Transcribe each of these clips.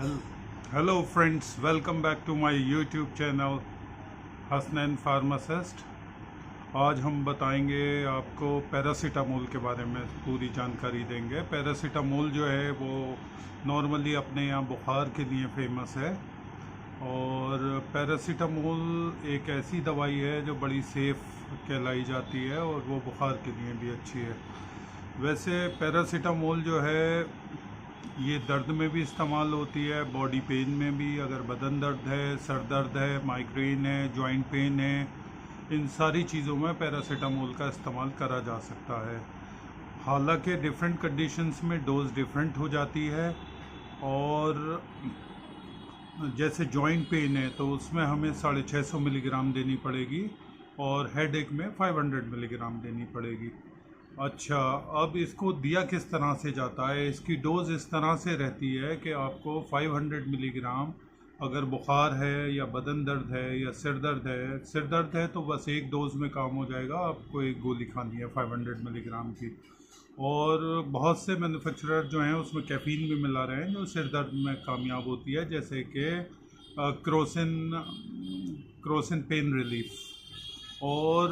Hel- Hello friends, welcome back to my YouTube channel Hasnain pharmacist. आज हम बताएंगे आपको पैरासीटामोल के बारे में पूरी जानकारी देंगे। पैरासीटामोल जो है वो नॉर्मली अपने यहाँ बुखार के लिए फेमस है और पैरासीटामोल एक ऐसी दवाई है जो बड़ी सेफ़ कहलाई जाती है और वो बुखार के लिए भी अच्छी है। वैसे पैरासीटामोल जो है ये दर्द में भी इस्तेमाल होती है, बॉडी पेन में भी, अगर बदन दर्द है, सर दर्द है, माइग्रेन है, जॉइंट पेन है, इन सारी चीज़ों में पैरासीटामोल का इस्तेमाल करा जा सकता है। हालांकि डिफरेंट कंडीशंस में डोज डिफरेंट हो जाती है और जैसे जॉइंट पेन है तो उसमें हमें 650 मिलीग्राम देनी पड़ेगी और हेडेक में 500 मिलीग्राम देनी पड़ेगी। अच्छा, अब इसको दिया किस तरह से जाता है? इसकी डोज़ इस तरह से रहती है कि आपको 500 मिलीग्राम अगर बुखार है या बदन दर्द है या सिर दर्द है तो बस एक डोज़ में काम हो जाएगा, आपको एक गोली खानी है 500 मिलीग्राम की। और बहुत से मैन्युफैक्चरर जो हैं उसमें कैफ़ीन भी मिला रहे हैं जो सिर दर्द में कामयाब होती है, जैसे कि क्रोसिन पेन रिलीफ। और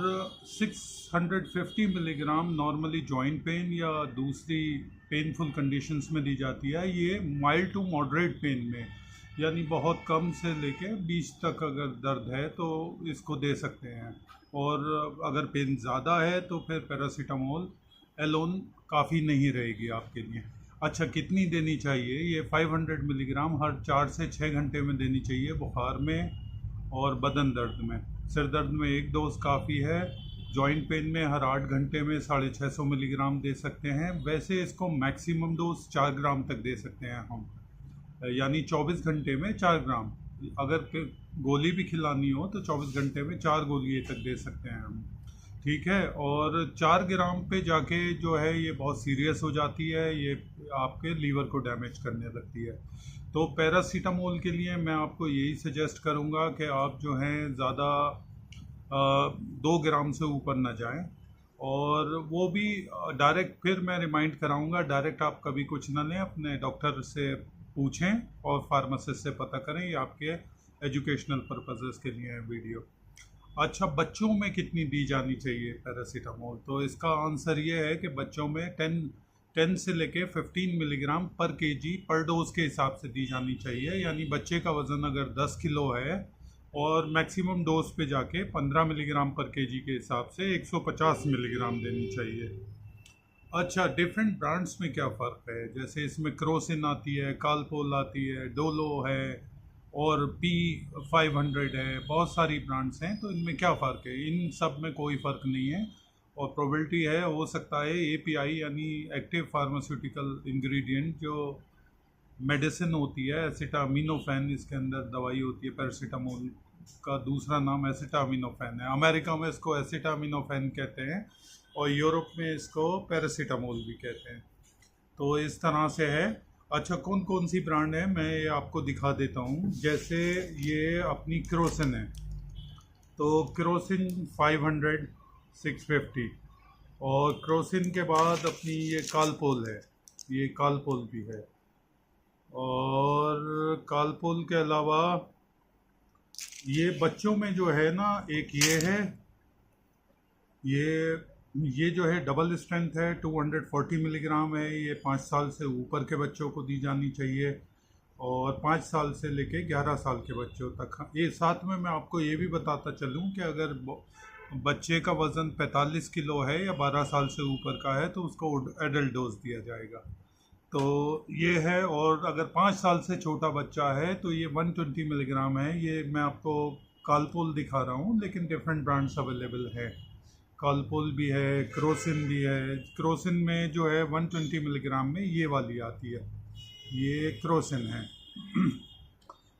650 मिलीग्राम नॉर्मली जॉइंट पेन या दूसरी पेनफुल कंडीशंस में दी जाती है। ये माइल्ड टू मॉडरेट पेन में, यानी बहुत कम से लेके 20 तक अगर दर्द है तो इसको दे सकते हैं। और अगर पेन ज़्यादा है तो फिर पैरासीटामोल एलोन काफ़ी नहीं रहेगी आपके लिए। अच्छा, कितनी देनी चाहिए? ये 500 मिलीग्राम हर 4 से 6 घंटे में देनी चाहिए बुखार में और बदन दर्द में। सिर दर्द में एक डोज काफ़ी है। जॉइंट पेन में हर 8 घंटे में 650 मिलीग्राम दे सकते हैं। वैसे इसको मैक्सिमम डोज 4 ग्राम तक दे सकते हैं हम, यानी 24 घंटे में 4 ग्राम। अगर गोली भी खिलानी हो तो 24 घंटे में 4 गोली तक दे सकते हैं हम, ठीक है। और 4 ग्राम पे जाके जो है ये बहुत सीरियस हो जाती है, ये आपके लीवर को डैमेज करने लगती है। तो पैरासीटामोल के लिए मैं आपको यही सजेस्ट करूँगा कि आप जो हैं ज़्यादा 2 ग्राम से ऊपर ना जाएं। और वो भी डायरेक्ट, फिर मैं रिमाइंड कराऊंगा, डायरेक्ट आप कभी कुछ ना लें, अपने डॉक्टर से पूछें और फार्मासिस्ट से पता करें। ये आपके एजुकेशनल पर्पसेस के लिए है वीडियो। अच्छा, बच्चों में कितनी दी जानी चाहिए पैरासीटामोल? तो इसका आंसर ये है कि बच्चों में 10 से लेके 15 मिलीग्राम पर केजी पर डोज के हिसाब से दी जानी चाहिए। यानी बच्चे का वज़न अगर 10 किलो है और मैक्सिमम डोज पे जाके 15 मिलीग्राम पर केजी के हिसाब से 150 मिलीग्राम देनी चाहिए। अच्छा, डिफरेंट ब्रांड्स में क्या फ़र्क है? जैसे इसमें क्रोसिन आती है, कालपोल आती है, डोलो है और P500 है, बहुत सारी ब्रांड्स हैं। तो इनमें क्या फ़र्क है? इन सब में कोई फ़र्क नहीं है और प्रोबेबिलिटी है, हो सकता है API यानी एक्टिव फार्मास्यूटिकल इंग्रेडिएंट जो मेडिसिन होती है, एसिटामिनोफेन, इसके अंदर दवाई होती है। पैरासीटामोल का दूसरा नाम एसिटामिनोफेन है। अमेरिका में इसको एसिटामिनोफेन कहते हैं और यूरोप में इसको पैरासीटामोल भी कहते हैं। तो इस तरह से है। अच्छा, कौन कौन सी ब्रांड है मैं ये आपको दिखा देता हूँ। जैसे ये अपनी क्रोसिन है, तो क्रोसिन 500, 650। और क्रोसिन के बाद अपनी ये कालपोल है, ये कालपोल भी है। और कालपोल के अलावा ये बच्चों में जो है ना, एक ये है, ये जो है डबल स्ट्रेंथ है, 240 मिलीग्राम है। ये 5 साल से ऊपर के बच्चों को दी जानी चाहिए और 5 साल से लेके 11 साल के बच्चों तक। ये साथ में मैं आपको ये भी बताता चलूँ कि अगर बच्चे का वज़न 45 किलो है या 12 साल से ऊपर का है तो उसको एडल्ट डोज दिया जाएगा। तो ये है। और अगर 5 साल से छोटा बच्चा है तो ये 120 मिलीग्राम है। ये मैं आपको कालपोल दिखा रहा हूँ, लेकिन डिफरेंट ब्रांड्स अवेलेबल है। कालपोल भी है, क्रोसिन भी है। क्रोसिन में जो है 120 मिलीग्राम में ये वाली आती है, ये क्रोसिन है।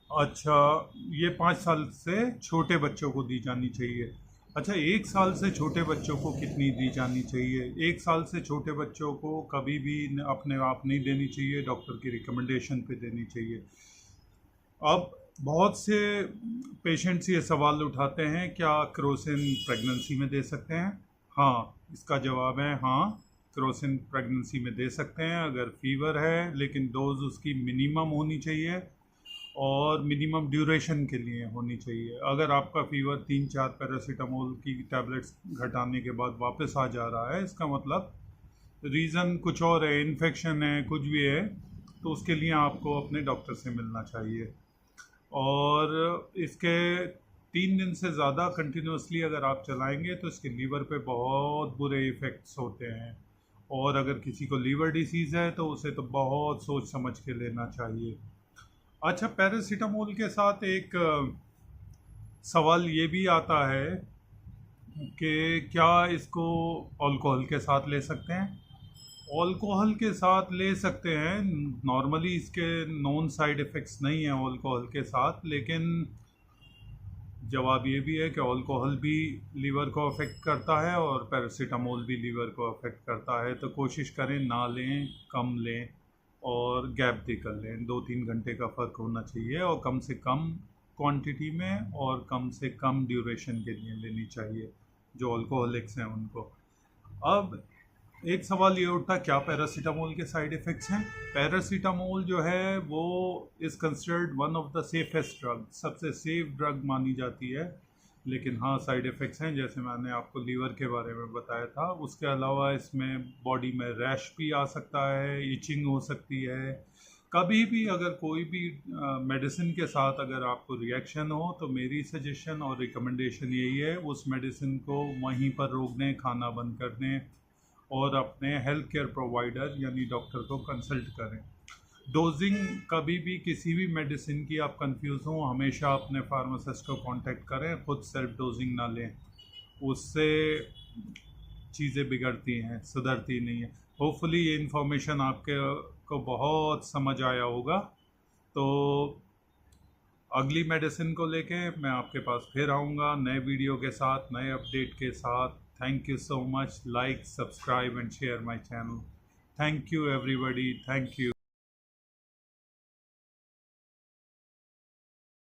अच्छा, ये 5 साल से छोटे बच्चों को दी जानी चाहिए। अच्छा, 1 साल से छोटे बच्चों को कितनी दी जानी चाहिए? 1 साल से छोटे बच्चों को कभी भी अपने आप नहीं देनी चाहिए, डॉक्टर की रिकमेंडेशन पे देनी चाहिए। अब बहुत से पेशेंट्स ये सवाल उठाते हैं, क्या क्रोसिन प्रेगनेंसी में दे सकते हैं? हाँ, इसका जवाब है हाँ, क्रोसिन प्रेगनेंसी में दे सकते हैं अगर फीवर है, लेकिन डोज उसकी मिनिमम होनी चाहिए और मिनिमम ड्यूरेशन के लिए होनी चाहिए। अगर आपका फीवर 3-4 पैरासीटामोल की टैबलेट्स घटाने के बाद वापस आ जा रहा है, इसका मतलब रीज़न कुछ और है, इन्फेक्शन है, कुछ भी है, तो उसके लिए आपको अपने डॉक्टर से मिलना चाहिए। और इसके 3 दिन से ज़्यादा कंटिन्यूसली अगर आप चलाएंगे तो इसके लीवर पे बहुत बुरे इफ़ेक्ट्स होते हैं। और अगर किसी को लीवर डिसीज़ है तो उसे तो बहुत सोच समझ के लेना चाहिए। अच्छा, पैरासीटामोल के साथ एक सवाल ये भी आता है कि क्या इसको अल्कोहल के साथ ले सकते हैं? अल्कोहल के साथ ले सकते हैं। नॉर्मली इसके नॉन साइड इफ़ेक्ट्स नहीं हैं अल्कोहल के साथ, लेकिन जवाब ये भी है कि अल्कोहल भी लीवर को अफेक्ट करता है और पैरासीटामोल भी लीवर को अफेक्ट करता है। तो कोशिश करें ना लें, कम लें और गैप देकर लें। 2-3 घंटे का फ़र्क होना चाहिए और कम से कम क्वांटिटी में और कम से कम ड्यूरेशन के लिए लेनी चाहिए जो अल्कोहलिक्स हैं उनको। अब एक सवाल ये उठता, क्या पैरासीटामोल के साइड इफ़ेक्ट्स हैं? पैरासीटामोल जो है वो is considered one of the safest drug, सबसे सेफ ड्रग मानी जाती है। लेकिन हाँ, साइड इफ़ेक्ट्स हैं, जैसे मैंने आपको लीवर के बारे में बताया था। उसके अलावा इसमें बॉडी में रैश भी आ सकता है, इचिंग हो सकती है। कभी भी अगर कोई भी मेडिसिन के साथ अगर आपको रिएक्शन हो तो मेरी सजेशन और रिकमेंडेशन यही है, उस मेडिसिन को वहीं पर रोक दें, खाना बंद कर दें और अपने हेल्थ केयर प्रोवाइडर यानी डॉक्टर को कंसल्ट करें। डोजिंग, कभी भी किसी भी मेडिसिन की आप कंफ्यूज हों, हमेशा अपने फार्मासिस्ट को कांटेक्ट करें, खुद सेल्फ डोजिंग ना लें, उससे चीज़ें बिगड़ती हैं, सुधरती नहीं है। होपफुली ये इन्फॉर्मेशन आपके को बहुत समझ आया होगा। तो अगली मेडिसिन को लेके मैं आपके पास फिर आऊँगा नए वीडियो के साथ, नए अपडेट के साथ। Thank you so much. Like, subscribe and share my channel. Thank you everybody. Thank you.